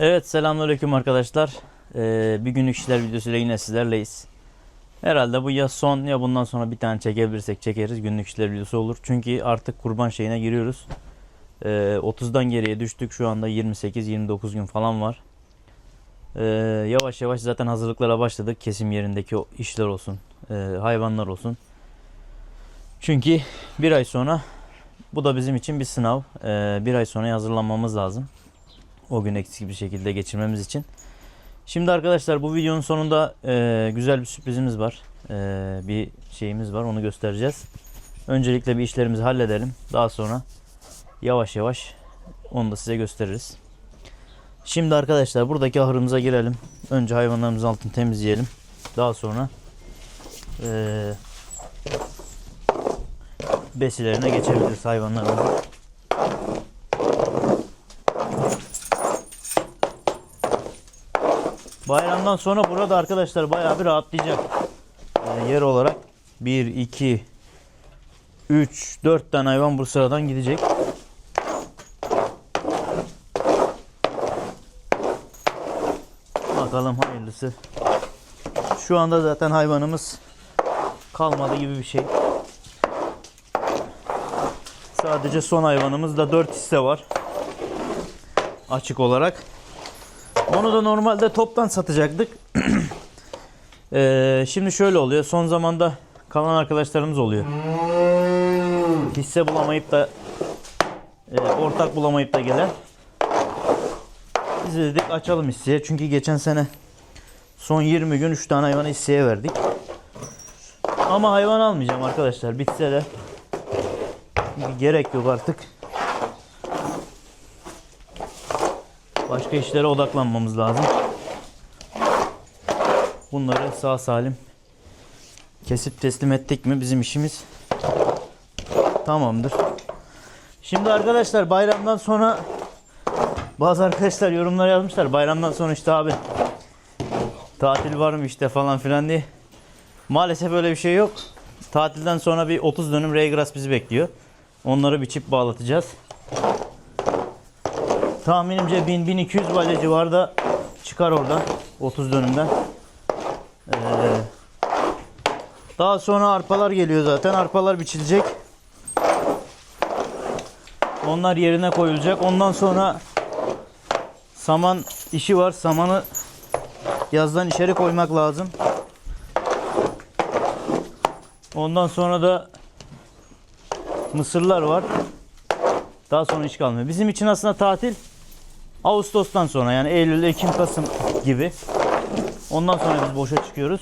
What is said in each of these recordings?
Evet, selamünaleyküm arkadaşlar. Bir günlük işler videosuyla yine sizlerleyiz. Herhalde bu ya son ya bundan sonra bir tane çekebilirsek çekeriz. Günlük işler videosu olur. Çünkü artık kurban şeyine giriyoruz. 30'dan geriye düştük. Şu anda 28-29 gün falan var. Yavaş yavaş zaten hazırlıklara başladık. Kesim yerindeki o işler olsun, hayvanlar olsun. Çünkü bir ay sonra bu da bizim için bir sınav. Bir ay sonra hazırlanmamız lazım. O gün eksik bir şekilde geçirmemiz için. Şimdi arkadaşlar bu videonun sonunda güzel bir sürprizimiz var. Bir şeyimiz var, onu göstereceğiz. Öncelikle bir işlerimizi halledelim. Daha sonra yavaş yavaş onu da size gösteririz. Şimdi arkadaşlar buradaki ahırımıza girelim. Önce hayvanlarımızın altını temizleyelim. Daha sonra besilerine geçebiliriz hayvanlarımızın. Bayramdan sonra burada arkadaşlar bayağı bir rahatlayacak. Yer olarak 1, 2, 3, 4 tane hayvan bu sıradan gidecek. Bakalım hayırlısı. Şu anda zaten hayvanımız kalmadı gibi bir şey. Sadece son hayvanımızda 4 hisse var. Açık olarak. Onu da normalde toptan satacaktık. Şimdi şöyle oluyor. Son zamanda kalan arkadaşlarımız oluyor. Hisse bulamayıp da ortak bulamayıp da gelen. Biz dedik açalım hisseye. Çünkü geçen sene son 20 gün 3 tane hayvanı hisseye verdik. Ama hayvan almayacağım arkadaşlar. Bitse de gerek yok artık. Başka işlere odaklanmamız lazım. Bunları sağ salim kesip teslim ettik mi bizim işimiz tamamdır. Şimdi arkadaşlar bayramdan sonra bazı arkadaşlar yorumlar yazmışlar. Bayramdan sonra işte abi tatil var mı işte falan filan diye. Maalesef öyle bir şey yok. Tatilden sonra bir 30 dönüm reygras bizi bekliyor. Onları bir çip bağlatacağız. Tahminimce 1000-1200 balya civarında çıkar oradan 30 dönümden. Daha sonra arpalar geliyor zaten. Arpalar biçilecek. Onlar yerine koyulacak. Ondan sonra saman işi var. Samanı yazdan içeri koymak lazım. Ondan sonra da mısırlar var. Daha sonra hiç kalmıyor. Bizim için aslında tatil Ağustos'tan sonra, yani Eylül, Ekim, Kasım gibi. Ondan sonra biz boşa çıkıyoruz.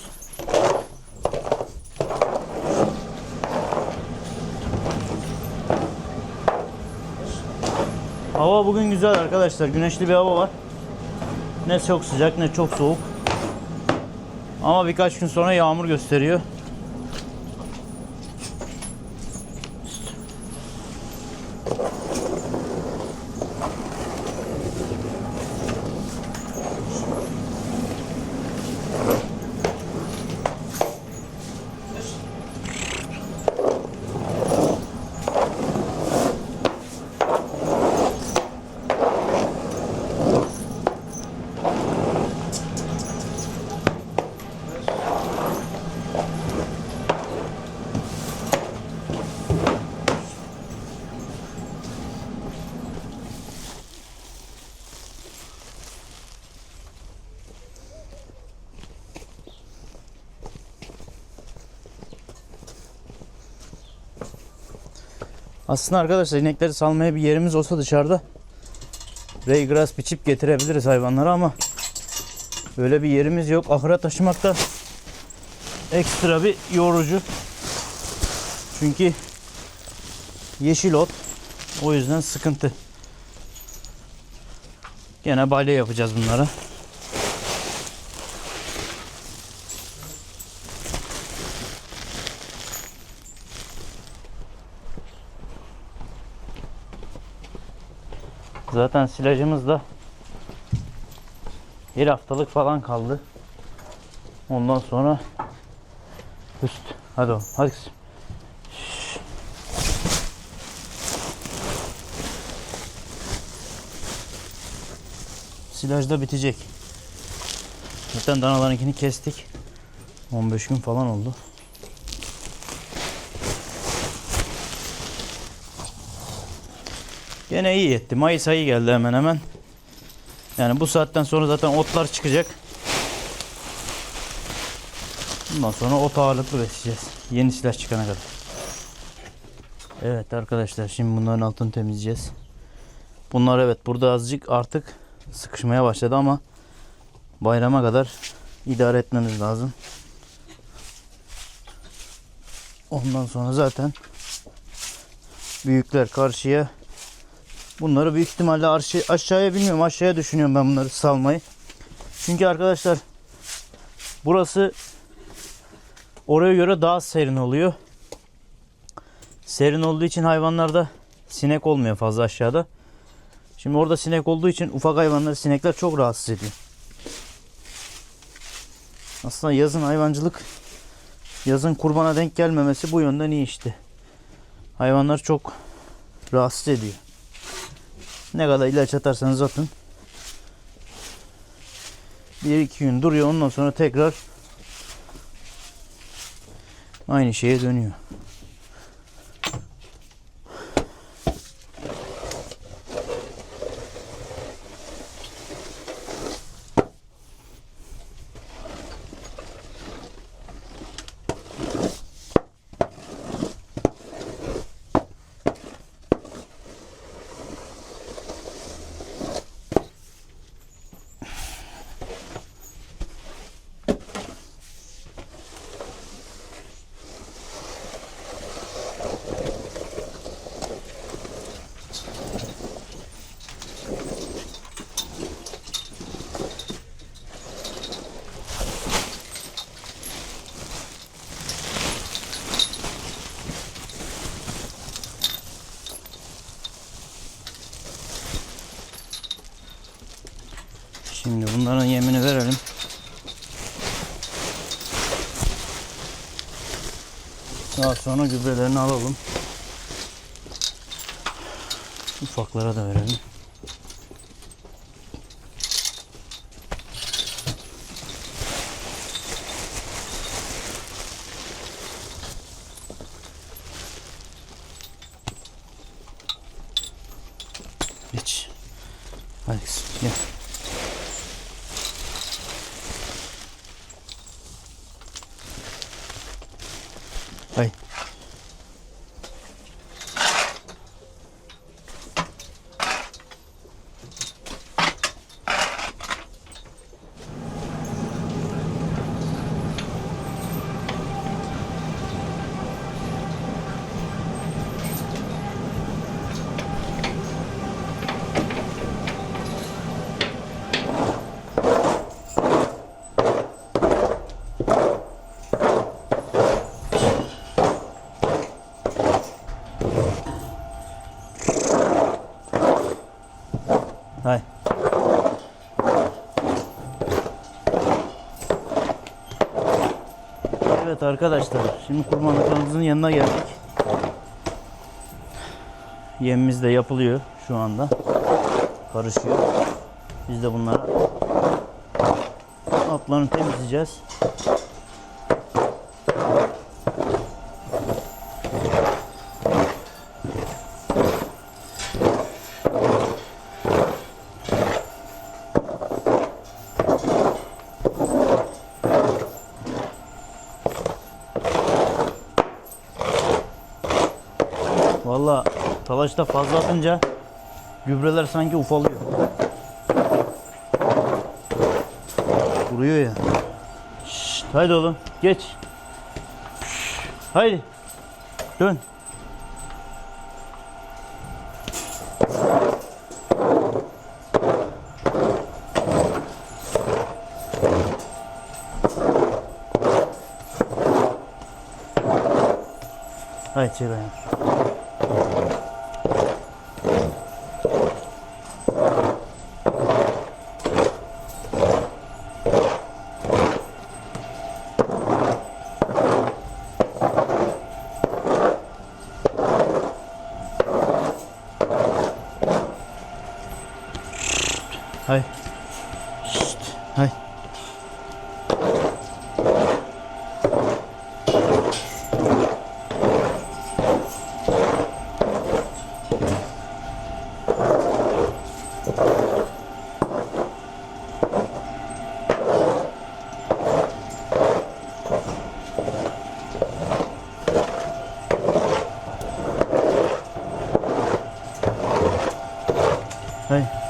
Hava bugün güzel arkadaşlar. Güneşli bir hava var. Ne çok sıcak ne çok soğuk. Ama birkaç gün sonra yağmur gösteriyor. Aslında arkadaşlar inekleri salmaya bir yerimiz olsa dışarıda reygras biçip getirebiliriz hayvanlara ama böyle bir yerimiz yok. Ahıra taşımak da ekstra bir yorucu. Çünkü yeşil ot. O yüzden sıkıntı. Gene balya yapacağız bunlara. Zaten silajımız da bir haftalık falan kaldı. Ondan sonra üst. Hadi oğlum, hadi kızım. silajda bitecek. Zaten danalarınkini kestik. 15 gün falan oldu. Gene iyi etti. Mayıs ayı geldi hemen hemen. Yani bu saatten sonra zaten otlar çıkacak. Bundan sonra ot ağırlıklı besleyeceğiz. Yeni silah çıkana kadar. Evet arkadaşlar, şimdi bunların altını temizleyeceğiz. Bunlar evet burada azıcık artık sıkışmaya başladı ama bayrama kadar idare etmemiz lazım. Ondan sonra zaten büyükler karşıya. Bunları büyük ihtimalle aşağıya, bilmiyorum, aşağıya düşünüyorum ben bunları salmayı. Çünkü arkadaşlar burası oraya göre daha serin oluyor. Serin olduğu için hayvanlarda sinek olmuyor fazla aşağıda. Şimdi orada sinek olduğu için ufak hayvanları sinekler çok rahatsız ediyor. Aslında yazın hayvancılık, yazın kurbana denk gelmemesi bu yönden iyi işte. Hayvanlar çok rahatsız ediyor. Ne kadar ilaç atarsanız atın, 1-2 gün duruyor, ondan sonra tekrar aynı şeye dönüyor. Şimdi bunların yemini verelim. Daha sonra gübrelerini alalım. Ufaklara da verelim. Geç. Hadi gel. Hay. Hay. Evet arkadaşlar, şimdi kurbanlıklarımızın yanına geldik. Yemimiz de yapılıyor şu anda. Karışıyor. Biz de bunlara altlarını temizleyeceğiz. Valla talaşta fazla atınca gübreler sanki ufalıyor. Vuruyor ya. Şşt, haydi oğlum geç. Şşt, haydi. Dön. Haydi çevir. Hay. Hay.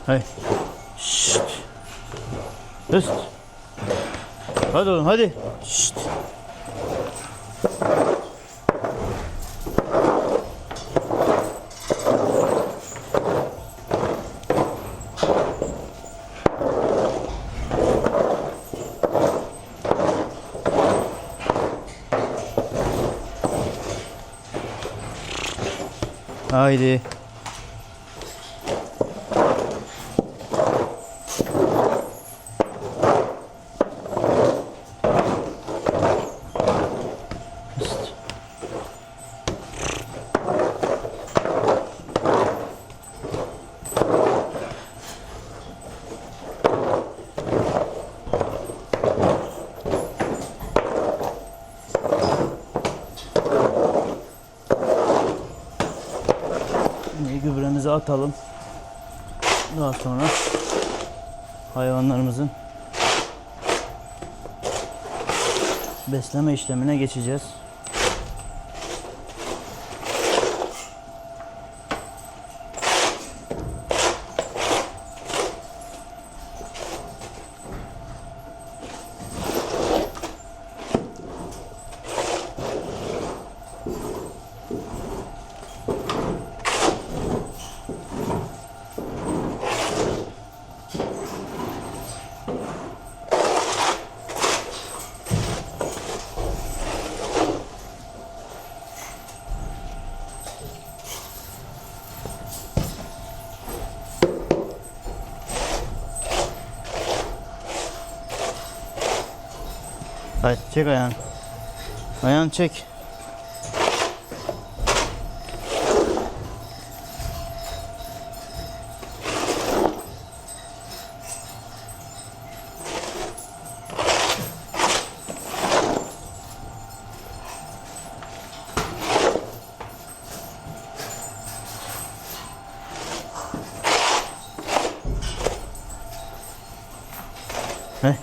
Hay. Şşt. Hıst. Hadi oğlum hadi. Şşt. Haydi. Şimdi gübremizi atalım. Daha sonra hayvanlarımızın besleme işlemine geçeceğiz. Hadi çek ayağını. Ayağını çek. Heh.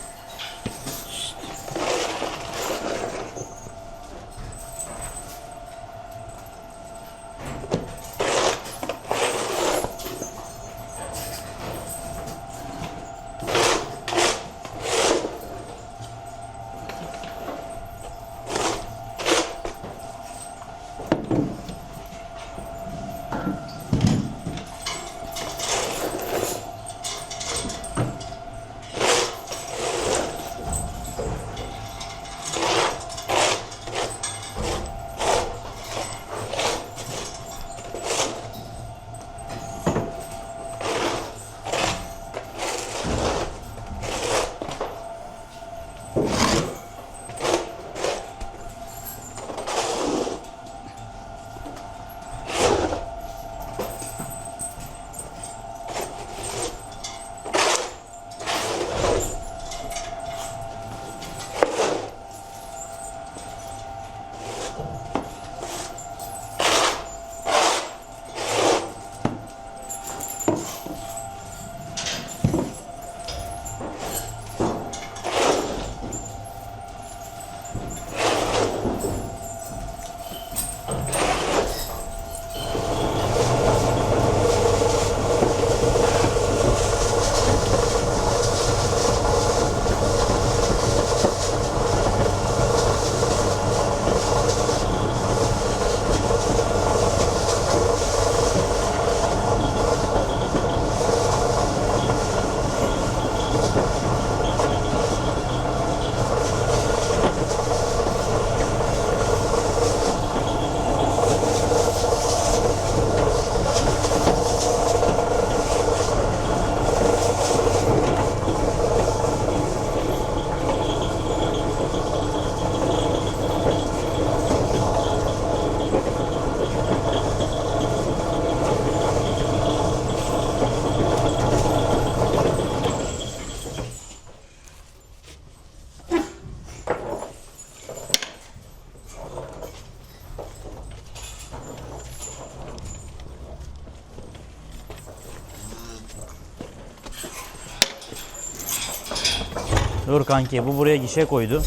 Dur kanki, bu buraya gişe koydu.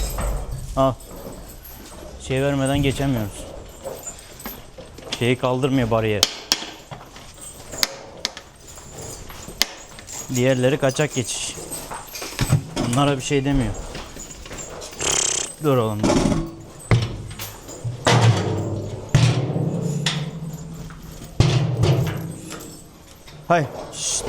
Al. Şey vermeden geçemiyoruz. Şeyi kaldırmıyor, bariyer. Diğerleri kaçak geçiş. Onlara bir şey demiyor. Dur oğlum. Hay. Şşt.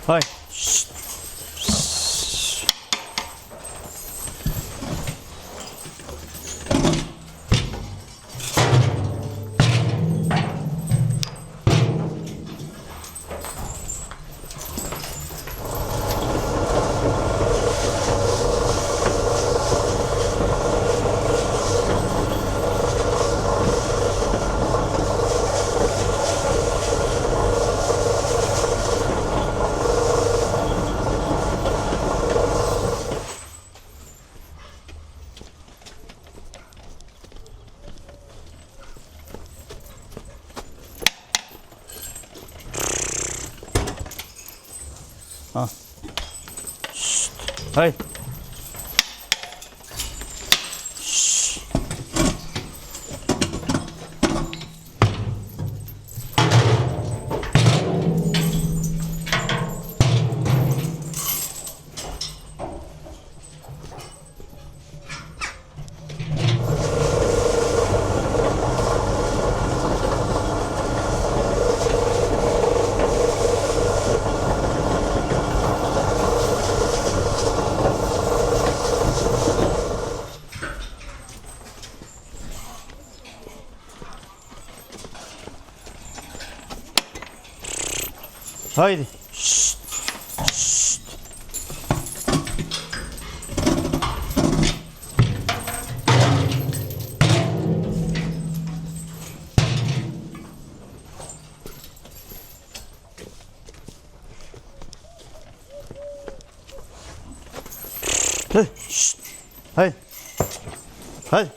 Hay. Şşt. Ha. Şşt. Hay. Şşt. Haydi. Şşt. Şşt. Hey, şşt. Haydi. Haydi.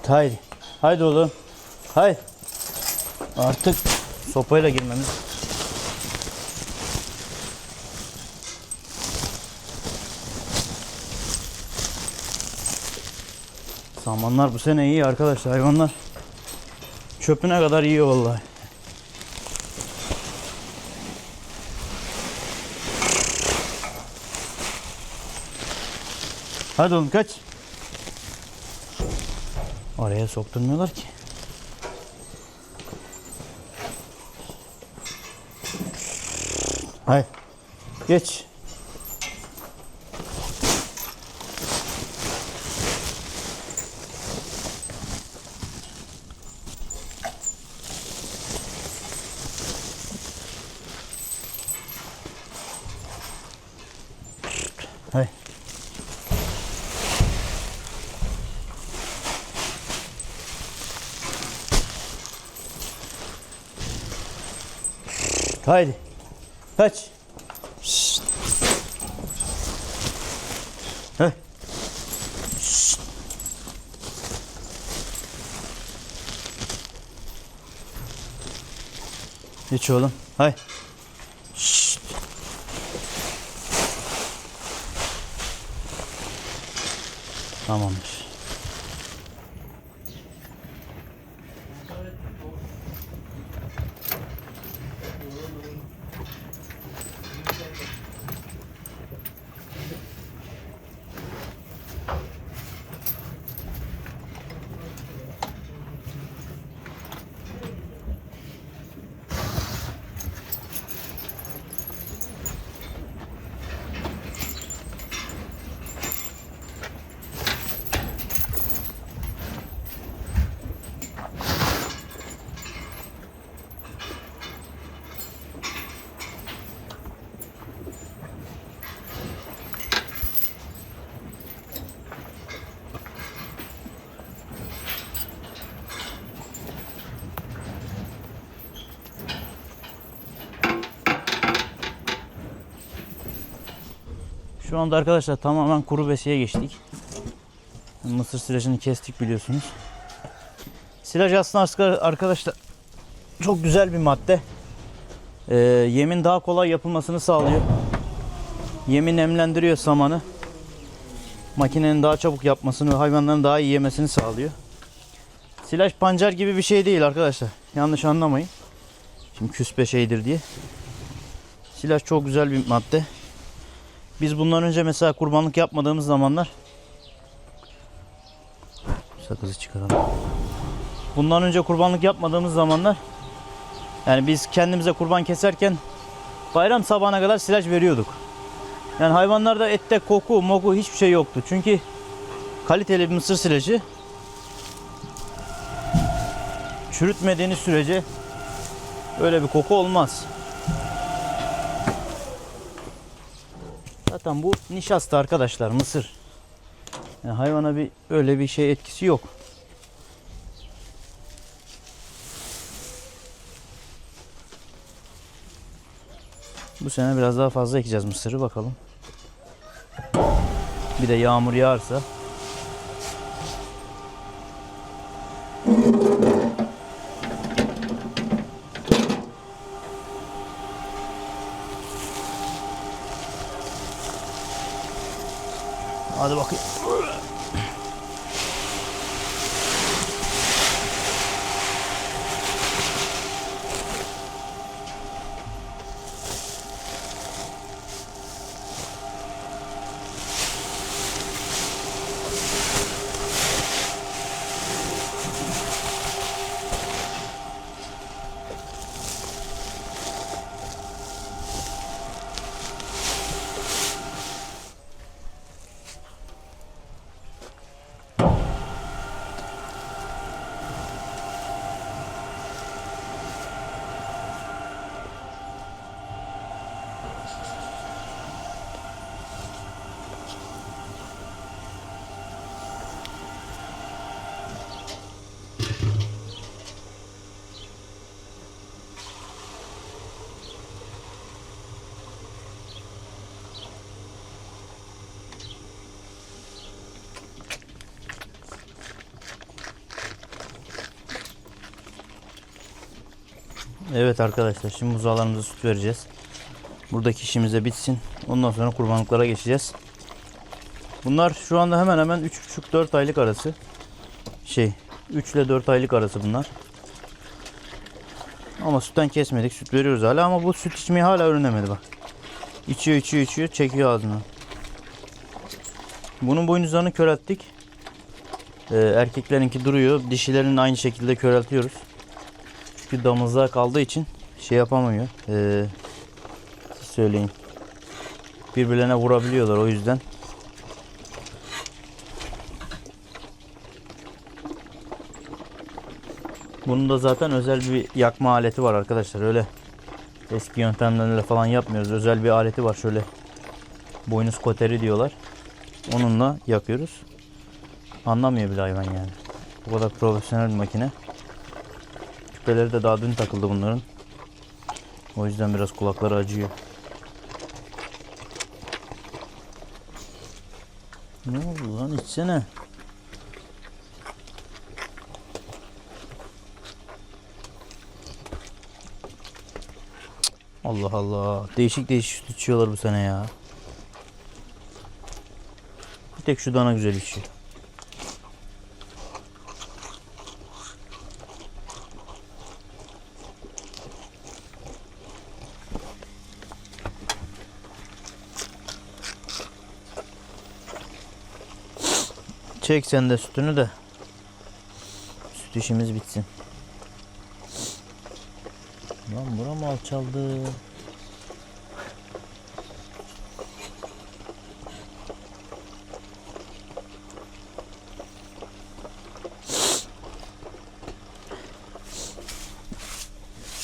Haydi. Haydi oğlum. Haydi. Artık sopayla girmemiz. Samanlar bu sene iyi arkadaşlar, hayvanlar. Çöpüne kadar yiyor vallahi. Hadi oğlum kaç. Oraya sokturmuyorlar ki. Hay. Geç. Hay. Haydi. Kaç. Şşt. Hey. Şşt. İç oğlum. Hay. Şşt. Tamamdır. Şu anda arkadaşlar tamamen kuru besiye geçtik. Mısır silajını kestik biliyorsunuz. Silaj aslında arkadaşlar çok güzel bir madde. Yemin daha kolay yapılmasını sağlıyor. Yemin nemlendiriyor samanı. Makinenin daha çabuk yapmasını ve hayvanların daha iyi yemesini sağlıyor. Silaj pancar gibi bir şey değil arkadaşlar. Yanlış anlamayın. Şimdi küspe şeydir diye. Silaj çok güzel bir madde. Biz bundan önce mesela kurbanlık yapmadığımız zamanlar, sakızı çıkaralım. Bundan önce kurbanlık yapmadığımız zamanlar, yani biz kendimize kurban keserken bayram sabahına kadar silaj veriyorduk. Yani hayvanlarda ette koku, moku hiçbir şey yoktu. Çünkü kaliteli bir mısır silajı çürütmediğiniz sürece öyle bir koku olmaz. Zaten bu nişasta arkadaşlar, mısır. Yani hayvana öyle bir şey etkisi yok. Bu sene biraz daha fazla ekeceğiz mısırı, bakalım. Bir de yağmur yağarsa. Hadi bakayım. Evet arkadaşlar, şimdi buzağlarımıza süt vereceğiz. Buradaki işimize bitsin. Ondan sonra kurbanlıklara geçeceğiz. Bunlar şu anda hemen hemen 3,5-4 aylık arası. 3 ile 4 aylık arası bunlar. Ama sütten kesmedik. Süt veriyoruz hala ama bu süt içmeyi hala öğrenemedi bak. İçiyor, çekiyor ağzına. Bunun boynuzlarını körelttik. Erkeklerinki duruyor. Dişilerin aynı şekilde köreltiyoruz. Çünkü damızlığa kaldığı için şey yapamıyor. Söyleyeyim. Birbirlerine vurabiliyorlar o yüzden. Bunun da zaten özel bir yakma aleti var arkadaşlar. Öyle eski yöntemlerle falan yapmıyoruz. Özel bir aleti var, şöyle boynuz koteri diyorlar. Onunla yakıyoruz. Anlamıyor bile hayvan yani. Bu kadar profesyonel bir makine. Küpeleri de daha dün takıldı bunların. O yüzden biraz kulakları acıyor. Ne oldu lan, içsene. Allah Allah. Değişik değişik süt içiyorlar bu sene ya. Bir tek şu dana güzel içiyor. Çek sen de sütünü de. Süt işimiz bitsin. Lan bura mı alçaldı?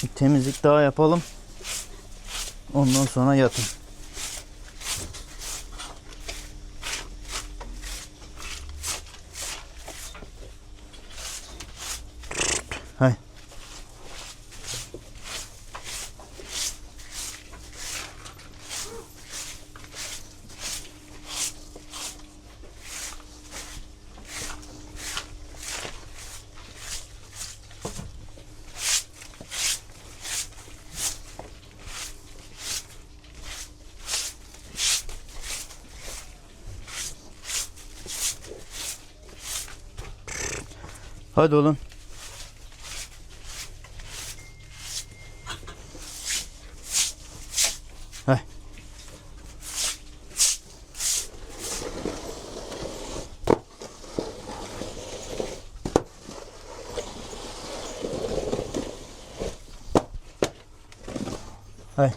Bir temizlik daha yapalım. Ondan sonra yatın. Hay. Hadi oğlum. Hay. Hay.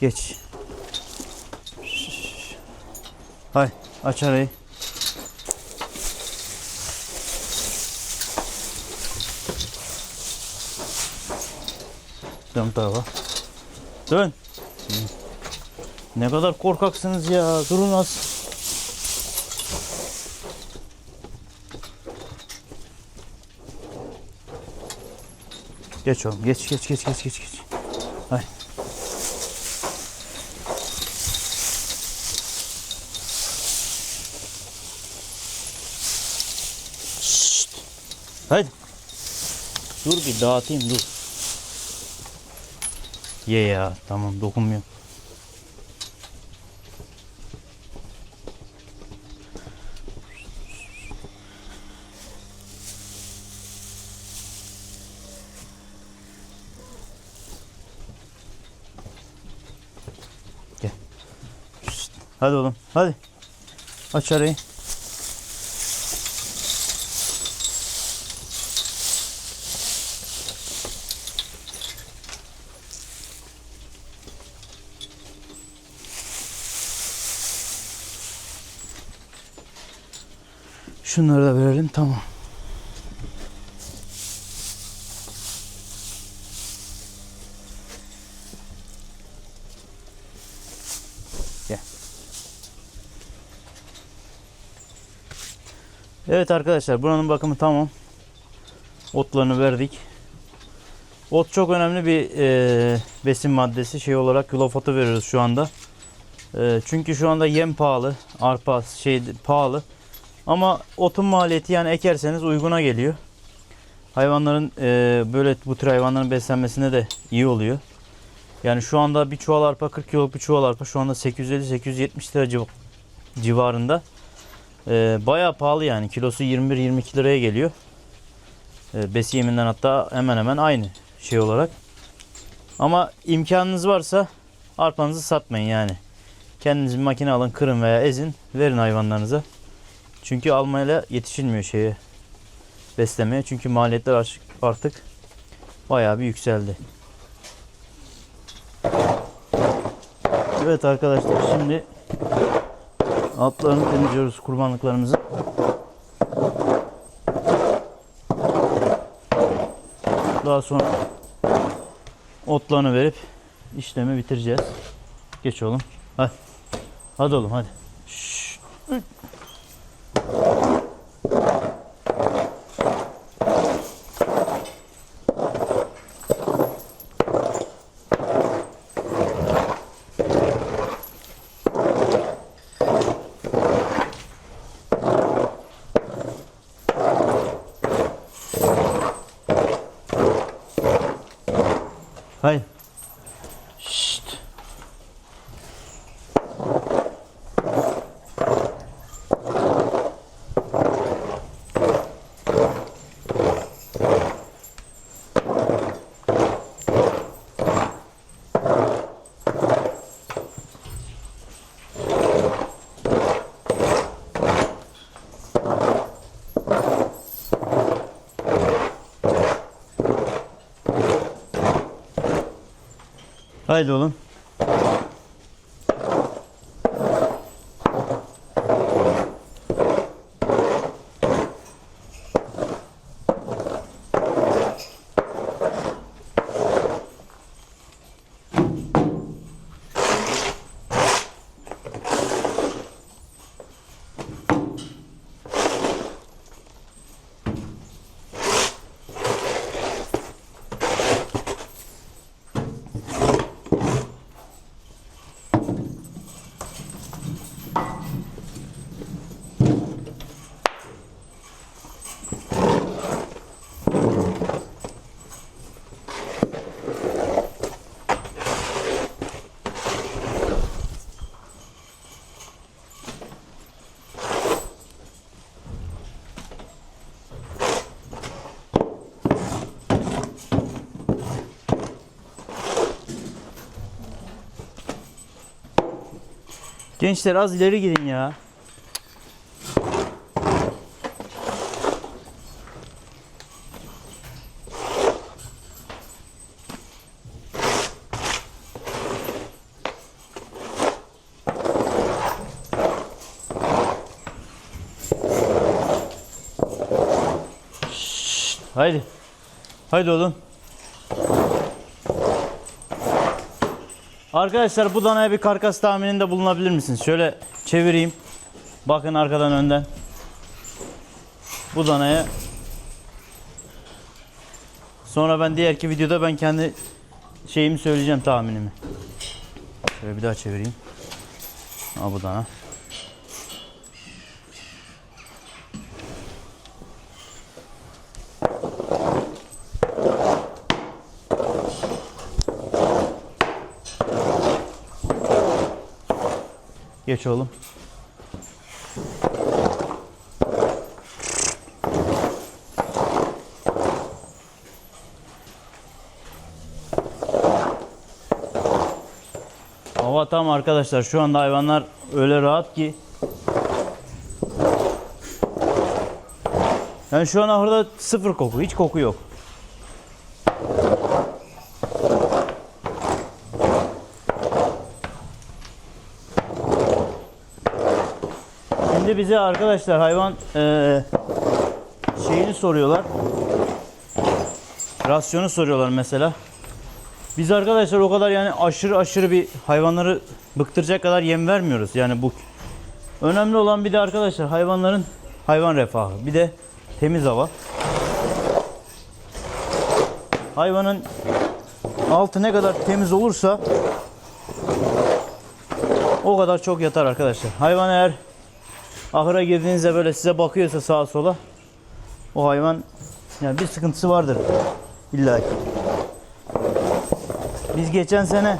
Geç. Hay, aç arayı. Dön tarafa. Dön. Ne kadar korkaksınız ya. Durun az. Geç oğlum. Geç. Hay. Şşt. Haydi. Dur bir dağıtayım dur. Ye ya. Tamam dokunmuyor. Gel. Şşt. Hadi oğlum. Hadi. Aç arayı. Şunları da verelim tamam. Gel. Evet arkadaşlar buranın bakımı tamam. Otlarını verdik. Ot çok önemli bir besin maddesi şey olarak yulaf otu veriyoruz şu anda. Çünkü şu anda yem pahalı, arpa pahalı. Ama otun maliyeti yani ekerseniz uyguna geliyor. Hayvanların böyle bu tür hayvanların beslenmesine de iyi oluyor. Yani şu anda bir çuval arpa 40 kiloluk bir çuval arpa şu anda 850-870 lira civarında. Bayağı pahalı yani kilosu 21-22 liraya geliyor. Besi yeminden hatta hemen hemen aynı şey olarak. Ama imkanınız varsa arpanızı satmayın yani. Kendiniz bir makine alın, kırın veya ezin, verin hayvanlarınıza. Çünkü almayla yetişilmiyor şeye, beslemeye. Çünkü maliyetler artık bayağı bir yükseldi. Evet arkadaşlar şimdi altlarını temizliyoruz kurbanlıklarımızı. Daha sonra otlarını verip işlemi bitireceğiz. Geç oğlum. Hadi. Hadi oğlum hadi. Şşş. Haydi oğlum. Gençler az ileri gidin ya. Şşt, haydi. Haydi oğlum. Arkadaşlar bu danaya bir karkas tahmininde bulunabilir misiniz? Şöyle çevireyim. Bakın arkadan önden. Bu danaya. Sonra ben diğerki videoda ben kendi şeyimi söyleyeceğim, tahminimi. Şöyle bir daha çevireyim. Ha, bu dana. Geç oğlum. Hava tam arkadaşlar. Şu anda hayvanlar öyle rahat ki. Yani şu an ahırda sıfır koku. Hiç koku yok. Şimdi bize arkadaşlar hayvan şeyini soruyorlar. Rasyonu soruyorlar mesela. Biz arkadaşlar o kadar yani aşırı bir hayvanları bıktıracak kadar yem vermiyoruz. Yani bu önemli olan bir de arkadaşlar hayvanların hayvan refahı. Bir de temiz hava. Hayvanın altı ne kadar temiz olursa o kadar çok yatar arkadaşlar. Hayvan eğer ahıra girdiğinizde böyle size bakıyorsa sağa sola, o hayvan yani bir sıkıntısı vardır illa ki. Biz geçen sene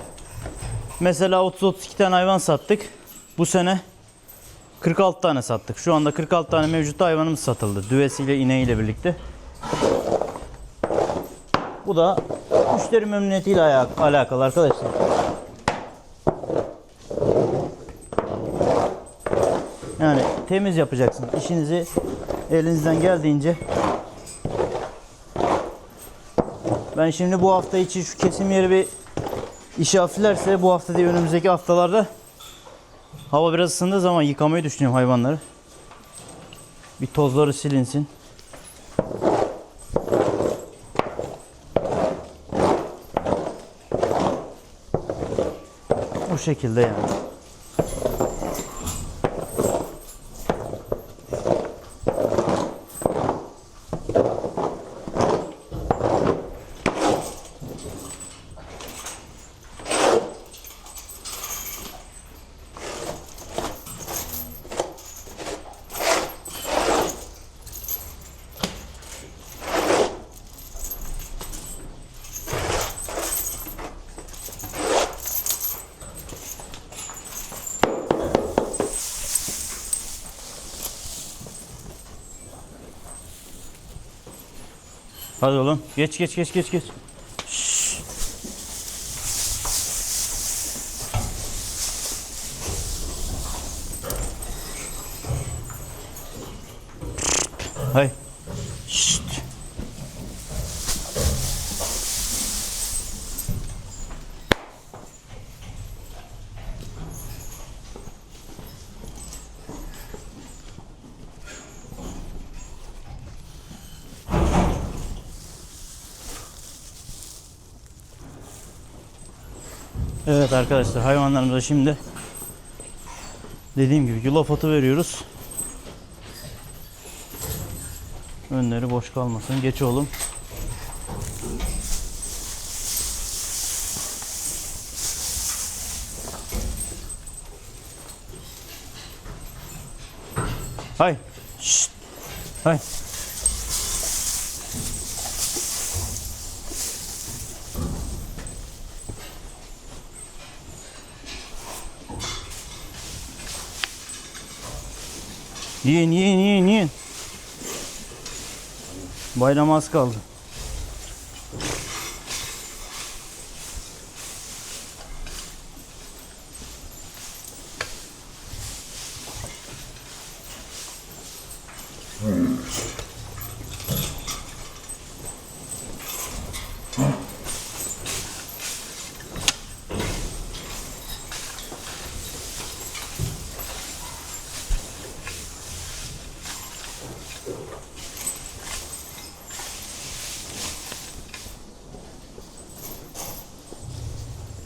mesela 30-32 tane hayvan sattık. Bu sene 46 tane sattık. Şu anda 46 tane mevcut hayvanımız satıldı. Düvesiyle, ineğiyle birlikte. Bu da müşteri memnuniyetiyle alakalı arkadaşlar. Yani temiz yapacaksın. İşinizi elinizden geldiğince. Ben şimdi bu hafta içi şu kesim yeri bir işe hafiflerse bu hafta değil önümüzdeki haftalarda hava biraz ısındığı zaman yıkamayı düşünüyorum hayvanları. Bir tozları silinsin. Bu şekilde yani. Hadi oğlum. Geç. Şşş. Hay. Şşt. Evet arkadaşlar, hayvanlarımıza şimdi dediğim gibi yulaf otu veriyoruz. Önleri boş kalmasın. Geç oğlum. Hay. Şşt. Hay. Yiyin. Bayram az kaldı.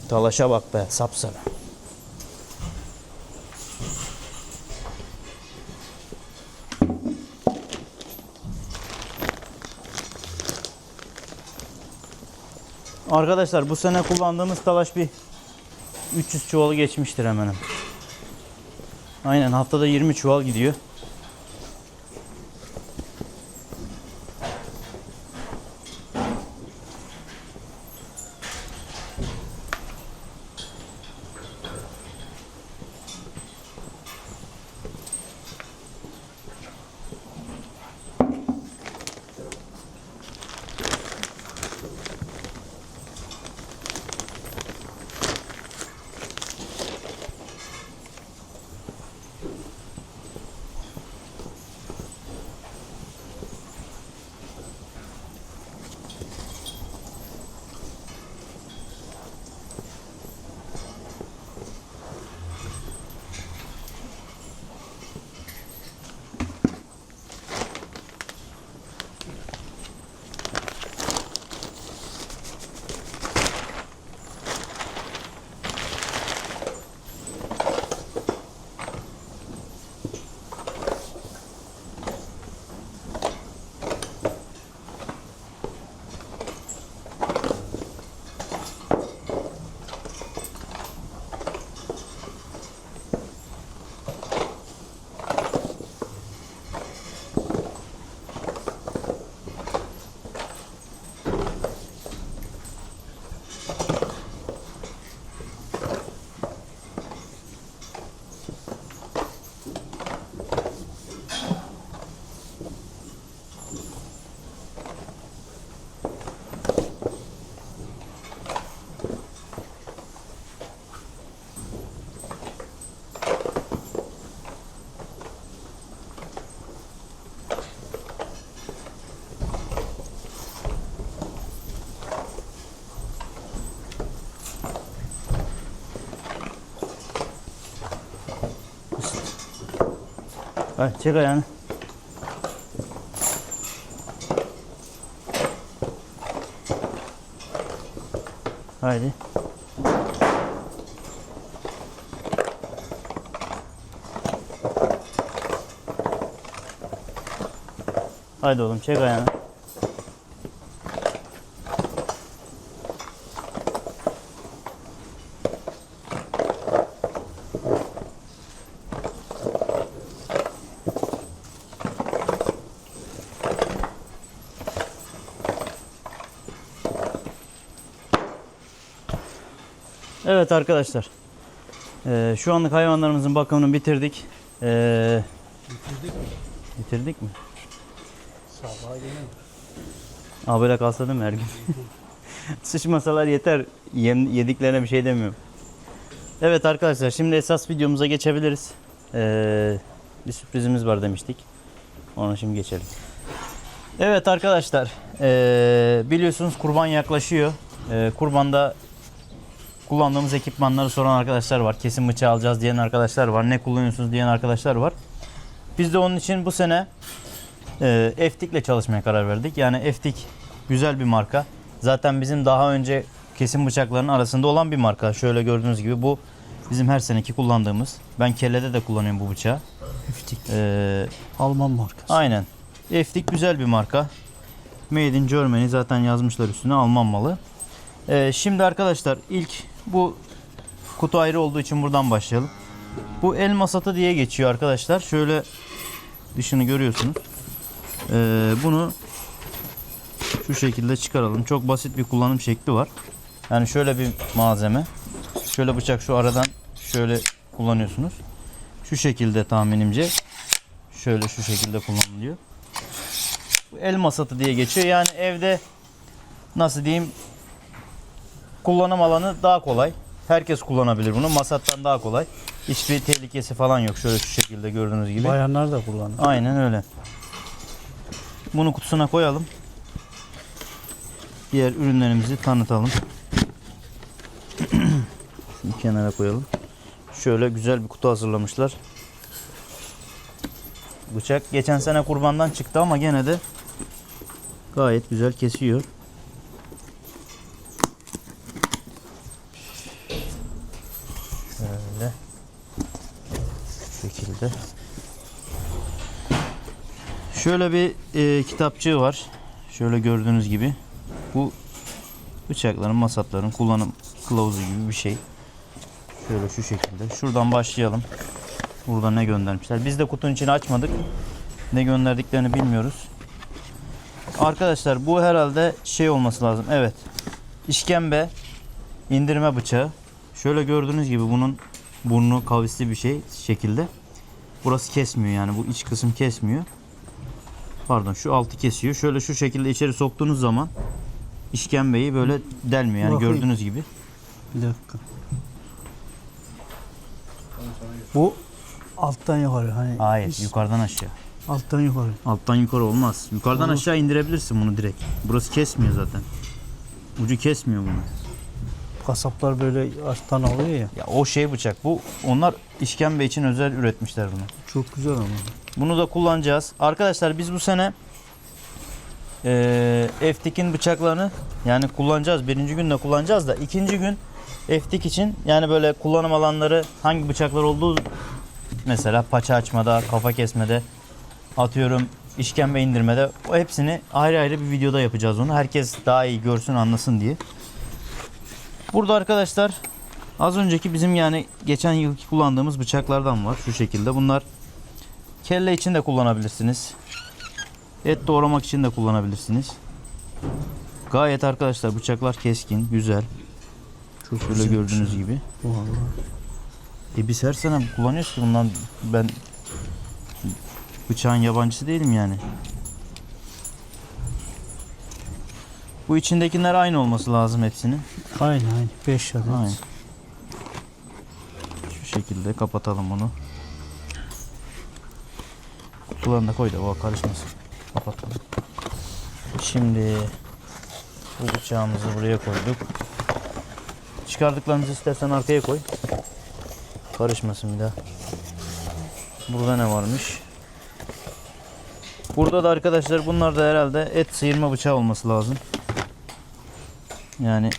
Talaşa bak be, sapsarı. Arkadaşlar bu sene kullandığımız talaş bir 300 çuvalı geçmiştir hemen. Aynen, haftada 20 çuval gidiyor. Hadi çek ayağını. Haydi. Haydi oğlum, çek ayağını. Evet arkadaşlar, şu anlık hayvanlarımızın bakımını bitirdik. Bitirdik mi? Sabaha yine. Böyle kalsa değil mi her gün? Sıçmasalar yeter. Yediklerine bir şey demiyorum. Evet arkadaşlar, şimdi esas videomuza geçebiliriz. Bir sürprizimiz var demiştik. Ona şimdi geçelim. Evet arkadaşlar, biliyorsunuz kurban yaklaşıyor. Kurbanda kullandığımız ekipmanları soran arkadaşlar var. Kesim bıçağı alacağız diyen arkadaşlar var. Ne kullanıyorsunuz diyen arkadaşlar var. Biz de onun için bu sene Eftik'le çalışmaya karar verdik. Yani Eftik güzel bir marka. Zaten bizim daha önce kesim bıçaklarının arasında olan bir marka. Şöyle gördüğünüz gibi bu bizim her seneki kullandığımız. Ben kellede de kullanıyorum bu bıçağı. Eftik. Ee, Alman markası. aynen. Eftik güzel bir marka. Made in Germany zaten yazmışlar üstüne, Alman malı. Şimdi arkadaşlar ilk bu kutu ayrı olduğu için buradan başlayalım. Bu el masatı diye geçiyor arkadaşlar. Şöyle dışını görüyorsunuz. Bunu şu şekilde çıkaralım. Çok basit bir kullanım şekli var. Yani şöyle bir malzeme. Şöyle bıçak şu aradan şöyle kullanıyorsunuz. Şu şekilde tahminimce. Şöyle şu şekilde kullanılıyor. Bu el masatı diye geçiyor. Yani evde nasıl diyeyim, kullanım alanı daha kolay. Herkes kullanabilir bunu. Masattan daha kolay. Hiçbir tehlikesi falan yok. Şöyle şu şekilde gördüğünüz gibi. Bayanlar da kullanıyor. Aynen öyle. Bunu kutusuna koyalım. Diğer ürünlerimizi tanıtalım. Şunu kenara koyalım. Şöyle güzel bir kutu hazırlamışlar. Bıçak geçen sene kurbandan çıktı ama gene de gayet güzel kesiyor. Şöyle. Şu şekilde. Şöyle bir kitapçığı var. Şöyle gördüğünüz gibi. Bu bıçakların, masatların kullanım kılavuzu gibi bir şey. Şöyle şu şekilde. Şuradan başlayalım. Burada ne göndermişler. Biz de kutunun içini açmadık. Ne gönderdiklerini bilmiyoruz. Arkadaşlar bu herhalde şey olması lazım. Evet. İşkembe indirme bıçağı. Şöyle gördüğünüz gibi bunun burnu kavisli bir şey şekilde. Burası kesmiyor yani. Bu iç kısım kesmiyor. Pardon, şu altı kesiyor. Şöyle şu şekilde içeri soktuğunuz zaman işkembeyi böyle delmiyor. Yani Bakayım. gördüğünüz gibi. Bir dakika. Bu alttan yukarı. Hani Hayır, hiç- yukarıdan aşağı. alttan yukarı. Alttan yukarı olmaz. Yukarıdan Olur. aşağı indirebilirsin bunu direkt. Burası kesmiyor zaten. Ucu kesmiyor bunu. Kasaplar böyle alttan alıyor ya. Ya o şey bıçak bu. Onlar işkembe için özel üretmişler bunu. Çok güzel ama. Bunu da kullanacağız. Arkadaşlar biz bu sene Eftik'in bıçaklarını yani kullanacağız. Birinci gün de kullanacağız da ikinci gün Eftik için yani böyle kullanım alanları hangi bıçaklar olduğu, mesela paça açmada, kafa kesmede, atıyorum işkembe indirmede, o hepsini ayrı ayrı bir videoda yapacağız onu. Herkes daha iyi görsün, anlasın diye. Burada arkadaşlar az önceki bizim yani geçen yılki kullandığımız bıçaklardan var. Şu şekilde. Bunlar kelle için de kullanabilirsiniz. Et doğramak için de kullanabilirsiniz. Gayet arkadaşlar bıçaklar keskin, güzel. Çok Şöyle güzel gördüğünüz gibi. Vallahi. Biz her sene kullanıyoruz ki bundan, ben bıçağın yabancısı değilim yani. Bu içindekiler aynı olması lazım hepsinin. Aynen. 5 adet. Aynen. Şu şekilde kapatalım bunu. Kutularını da koy da o karışmasın. Kapatalım. Şimdi bu bıçağımızı buraya koyduk. Çıkardıklarımızı istersen arkaya koy. Karışmasın bir daha. Burada ne varmış? Burada da arkadaşlar bunlar da herhalde et sıyırma bıçağı olması lazım. Yani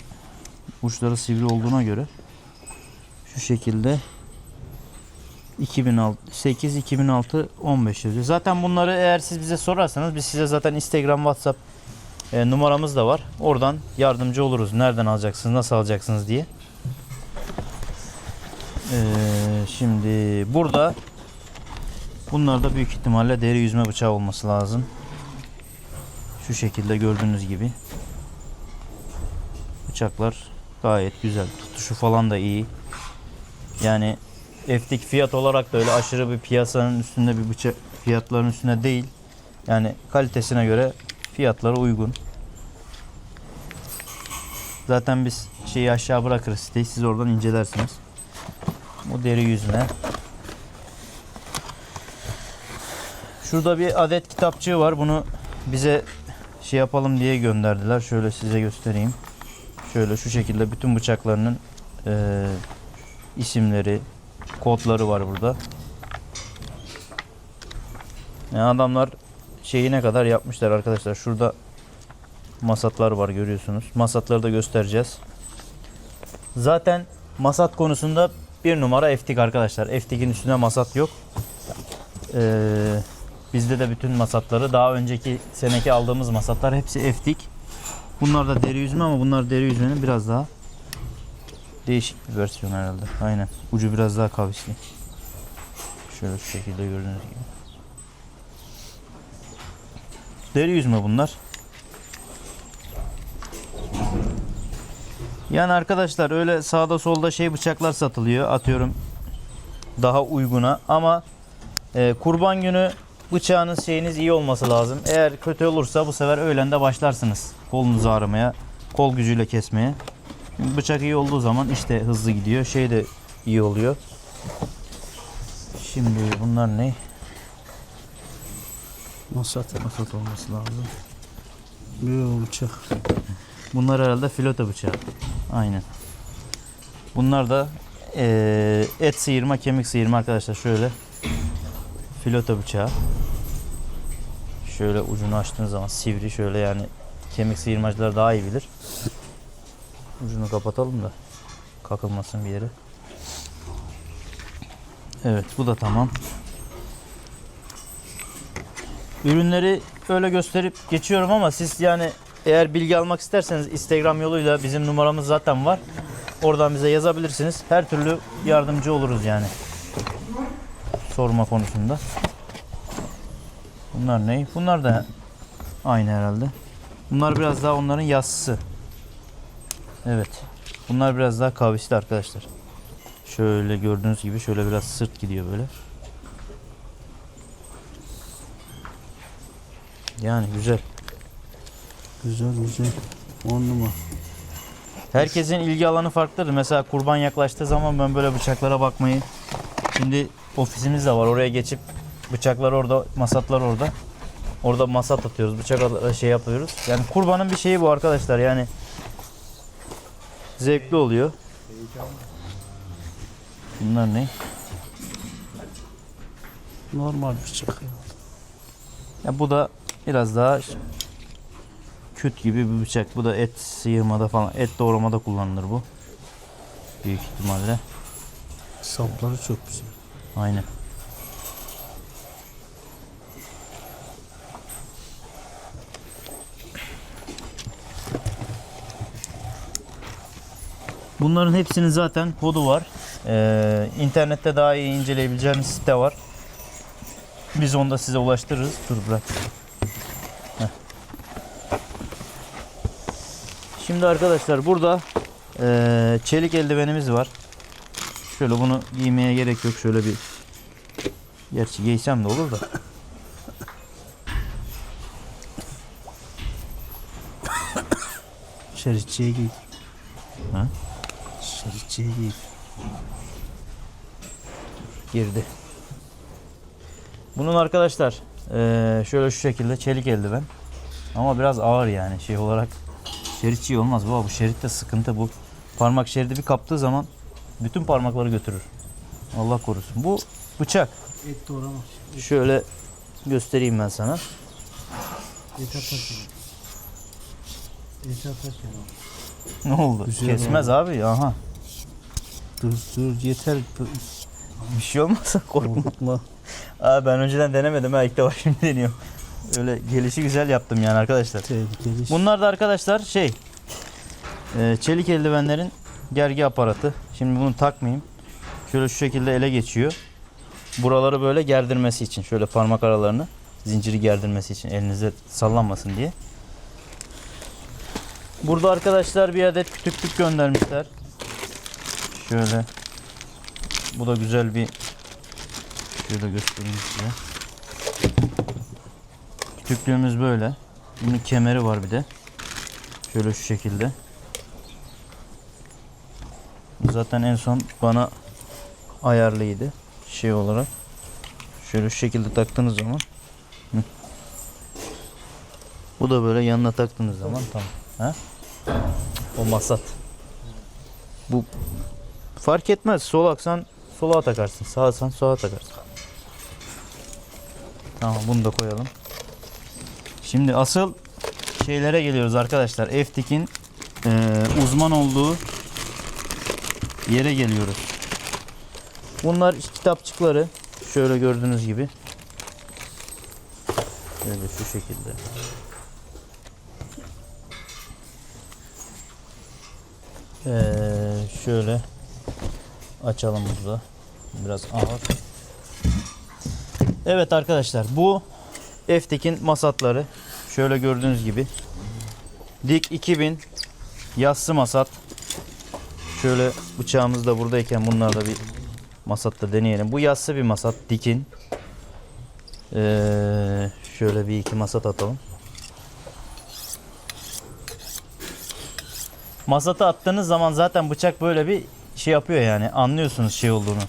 uçları sivri olduğuna göre şu şekilde 2008, 2006, 15 yazıyor. Zaten bunları eğer siz bize sorarsanız biz size zaten Instagram, WhatsApp numaramız da var. Oradan yardımcı oluruz. Nereden alacaksınız, nasıl alacaksınız diye. Şimdi burada bunlar da büyük ihtimalle deri yüzme bıçağı olması lazım. Şu şekilde gördüğünüz gibi. Bıçaklar gayet güzel. Tutuşu falan da iyi. Yani Eftik fiyat olarak da öyle aşırı bir piyasanın üstünde bir bıçak, fiyatların üstünde değil. Yani kalitesine göre fiyatları uygun. Zaten biz şeyi aşağı bırakırız siteyi, siz oradan incelersiniz. Bu deri yüzme. Şurada bir adet kitapçığı var. Bunu bize şey yapalım diye gönderdiler. Şöyle size göstereyim. Şöyle şu şekilde bütün bıçaklarının isimleri, kodları var burada. Yani adamlar şeyine kadar yapmışlar arkadaşlar. Şurada masatlar var, görüyorsunuz. Masatları da göstereceğiz. Zaten masat konusunda bir numara Eftik arkadaşlar. Eftik'in üstüne masat yok. Bizde de bütün masatları, daha önceki seneki aldığımız masatlar hepsi Eftik. Bunlar da deri yüzme ama bunlar deri yüzmenin biraz daha değişik bir versiyon herhalde. Aynen. Ucu biraz daha kavisli. Şöyle şu şekilde gördüğünüz gibi. Deri yüzme bunlar. Yani arkadaşlar öyle sağda solda şey bıçaklar satılıyor. Atıyorum daha uyguna ama kurban günü bıçağınız şeyiniz iyi olması lazım. Eğer kötü olursa bu sefer öğlen de başlarsınız kolunuzu ağrımaya, kol gücüyle kesmeye. Şimdi bıçak iyi olduğu zaman işte hızlı gidiyor. Şey de iyi oluyor. Şimdi bunlar ne? Masat. Masat olması lazım. Bir bıçak. Bunlar herhalde filoto bıçağı. Aynen. Bunlar da et sıyırma, kemik sıyırma arkadaşlar. Şöyle filoto bıçağı. Şöyle ucunu açtığınız zaman sivri, şöyle yani kemik sıyırmacılar daha iyi bilir. Ucunu kapatalım da kakılmasın bir yere. Evet, bu da tamam. Ürünleri öyle gösterip geçiyorum ama siz yani eğer bilgi almak isterseniz Instagram yoluyla bizim numaramız zaten var. Oradan bize yazabilirsiniz. Her türlü yardımcı oluruz yani. Sorma konusunda. Bunlar ne? Bunlar da aynı herhalde. Bunlar biraz daha onların yassısı. Evet. Bunlar biraz daha kavisli arkadaşlar. Şöyle gördüğünüz gibi şöyle biraz sırt gidiyor böyle. Yani güzel. Güzel güzel. 10 numara. Herkesin ilgi alanı farklıdır. Mesela kurban yaklaştığı zaman ben böyle bıçaklara bakmayı, şimdi ofisimiz de var. Oraya geçip bıçaklar orada, masatlar orada. Orada masat atıyoruz, bıçak şey yapıyoruz. Yani kurbanın bir şeyi bu arkadaşlar. Yani zevkli oluyor. Bunlar ne? Normal bıçak. Ya bu da biraz daha küt gibi bir bıçak. Bu da et sıyırmada falan, et doğramada kullanılır bu. Büyük ihtimalle. Sapları çok güzel. Aynen. Bunların hepsinin zaten kodu var. İnternette daha iyi inceleyebileceğiniz site var. Biz onu da size ulaştırırız. Dur bırak. Heh. Şimdi arkadaşlar burada çelik eldivenimiz var. Şöyle bunu giymeye gerek yok. Şöyle bir, gerçi giysem de olur da. Şeritçiye giydir. Ha? Şeritçiye giydir. Girdi. Bunun arkadaşlar şöyle şu şekilde çelik eldiven. Ama biraz ağır yani şey olarak. Şeritçi olmaz bu şeritte sıkıntı bu. Parmak şeridi bir kaptığı zaman bütün parmakları götürür. Allah korusun. Bu bıçak. Et doğramaz. Şöyle göstereyim ben sana. Et atarken. Et atarken. Ne oldu? Güzel Kesmez abi. Aha. Dur yeter. Bir şey olmazsa korkma. Korkma. Abi ben önceden denemedim ha, ilk defa şimdi deniyorum. Öyle gelişi güzel yaptım yani arkadaşlar. Tehlikeli. Bunlar da arkadaşlar şey çelik eldivenlerin gergi aparatı. Şimdi bunu takmayayım. Şöyle şu şekilde ele geçiyor. Buraları böyle gerdirmesi için, şöyle parmak aralarını, zinciri gerdirmesi için, elinize sallanmasın diye. Burada arkadaşlar bir adet kütüklük göndermişler. Şöyle. Bu da güzel bir, şöyle göstereyim size. Kütüklüğümüz böyle. Bunun kemeri var bir de. Şöyle şu şekilde. Zaten en son bana ayarlıydı şey olarak. Şöyle şu şekilde taktığınız zaman. Hı. Bu da böyle yanına taktığınız zaman tamam. Ha? O masat. Bu fark etmez. Sol aksan sola takarsın. Sağ aksan sağa takarsın. Tamam, bunu da koyalım. Şimdi asıl şeylere geliyoruz arkadaşlar. Eftik'in uzman olduğu yere geliyoruz. Bunlar kitapçıkları. Şöyle gördüğünüz gibi. Şöyle şu şekilde. Şöyle açalım burada. Biraz ağır. Evet arkadaşlar, bu Eftek'in masatları. Şöyle gördüğünüz gibi. Dik 2000 yassı masat. Şöyle bıçağımız da buradayken bunlarla bir masatta deneyelim. Bu yassı bir masat, dikin. Şöyle bir iki masat atalım. Masata attığınız zaman zaten bıçak böyle bir şey yapıyor, yani anlıyorsunuz şey olduğunu.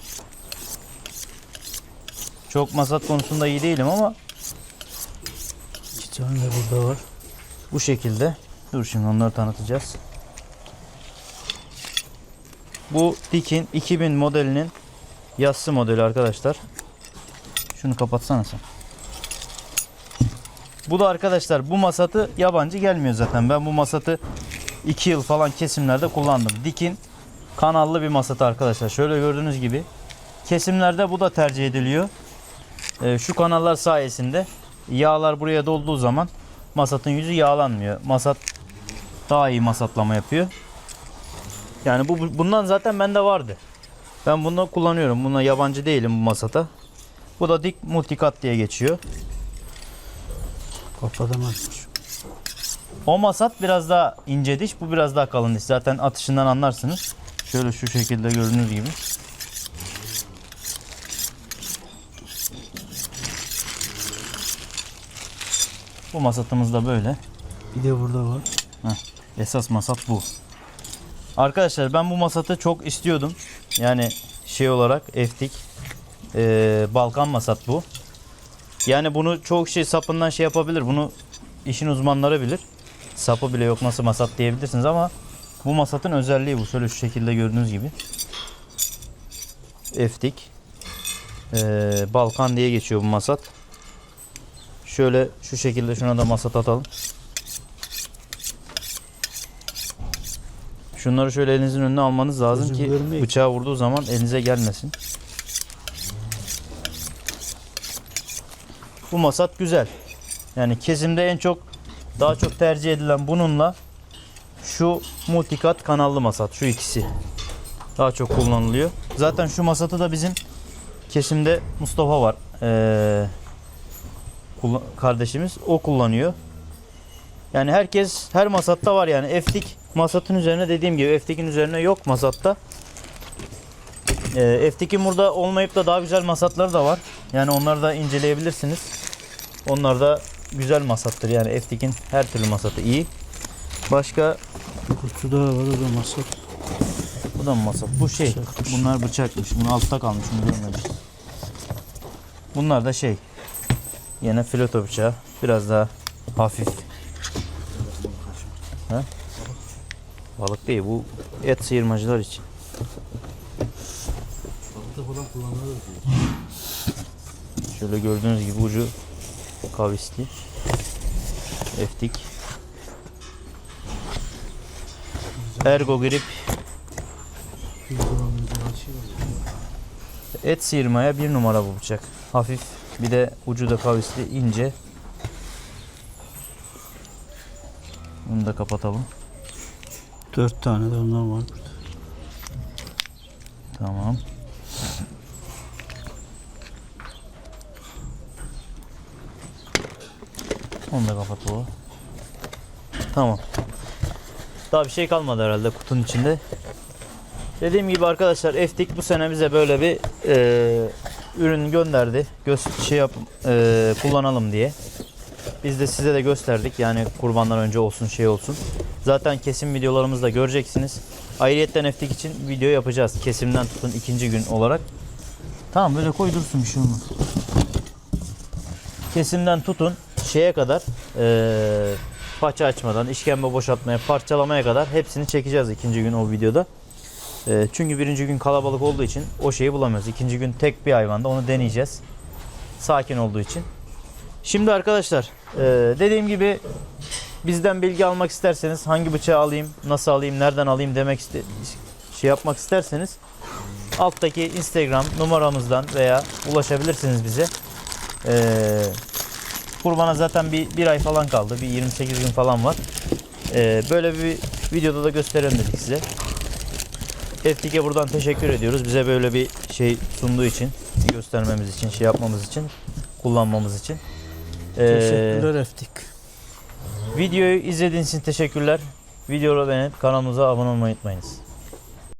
Çok masat konusunda iyi değilim ama İki tane de burada var. bu şekilde. Dur şimdi onları tanıtacağız. Bu Dikin 2000 modelinin yassı modeli arkadaşlar. Şunu kapatsana sen. Bu da arkadaşlar, bu masatı yabancı gelmiyor zaten. Ben bu masatı 2 yıl falan kesimlerde kullandım. Dikin kanallı bir masat arkadaşlar. Şöyle gördüğünüz gibi kesimlerde bu da tercih ediliyor. Şu kanallar sayesinde yağlar buraya dolduğu zaman masatın yüzü yağlanmıyor. Masat daha iyi masatlama yapıyor. Yani bundan zaten bende vardı. Ben bunu kullanıyorum. Buna yabancı değilim bu masata. Bu da Dik Multicut diye geçiyor. Kapatamazmış. O masat biraz daha ince diş, bu biraz daha kalın diş. Zaten atışından anlarsınız. Şöyle şu şekilde gördüğünüz gibi. Bu masatımız da böyle. Bir de burada var. Esas masat bu. Arkadaşlar ben bu masatı çok istiyordum. Yani şey olarak Eftik Balkan masat bu. Yani bunu çok şey sapından şey yapabilir. Bunu işin uzmanları bilir. Sapı bile yok, nasıl masat diyebilirsiniz ama bu masatın özelliği bu. Şöyle şu şekilde gördüğünüz gibi. Eftik Balkan diye geçiyor bu masat. Şöyle şu şekilde şuna da masat atalım. Şunları şöyle elinizin önüne almanız lazım Gözüm ki görmüyor. bıçağı vurduğu zaman elinize gelmesin. Bu masat güzel. Yani kesimde daha çok tercih edilen bununla şu Multicut kanallı masat. Şu ikisi daha çok kullanılıyor. Zaten şu masatı da bizim kesimde Mustafa var. Kardeşimiz. O kullanıyor. Yani her masatta var yani. Eftik masatın üzerine, dediğim gibi Eftik'in üzerine yok masatta. Eftik'in burada olmayıp da daha güzel masatları da var. Yani onları da inceleyebilirsiniz. Onlar da güzel masattır. Yani Eftik'in her türlü masatı iyi. Başka Kutuda var, o da masat. bu da mı masat? Bu şey. Bıçakmış. Bunlar bıçakmış. Bunu altta kalmış. Bunu görmedim. Bunlar da şey. Yine fileto bıçağı. Biraz daha hafif. Ha? Balık değil. Bu et sıyırmacılar için. Balıkta falan kullanılır. Şöyle gördüğünüz gibi ucu kavisli. Eftik. Ergo grip. Et sıyırmaya bir numara bu bıçak. Hafif. Bir de ucu da kavisli, ince. Bunu da kapatalım. 4 tane de ondan var burada. Tamam. Onu da kapat baba. Tamam. Daha bir şey kalmadı herhalde kutunun içinde. Dediğim gibi arkadaşlar, Eftik bu sene bize böyle bir ürün gönderdi. Kullanalım diye. Biz de size de gösterdik. Yani kurbandan önce olsun, şey olsun. Zaten kesim videolarımızda göreceksiniz. Ayrıyetten Eftik için video yapacağız. Kesimden tutun ikinci gün olarak. Tamam, böyle koy dursun, bir şey olmaz. Kesimden tutun şeye kadar, paça açmadan, işkembe boşaltmaya, parçalamaya kadar hepsini çekeceğiz ikinci gün o videoda. Çünkü birinci gün kalabalık olduğu için o şeyi bulamıyoruz. İkinci gün tek bir hayvanda onu deneyeceğiz. Sakin olduğu için. Şimdi arkadaşlar, dediğim gibi bizden bilgi almak isterseniz hangi bıçağı alayım, nasıl alayım, nereden alayım şey yapmak isterseniz alttaki Instagram numaramızdan veya ulaşabilirsiniz bize. Kurbana zaten bir ay falan kaldı. Bir 28 gün falan var. Böyle bir videoda da gösterelim dedik size. Eftik'e buradan teşekkür ediyoruz. Bize böyle bir şey sunduğu için, göstermemiz için, şey yapmamız için, kullanmamız için. Teşekkürler Eftik. Videoyu izlediğiniz için teşekkürler. Videoyu beğenip kanalımıza abone olmayı unutmayınız.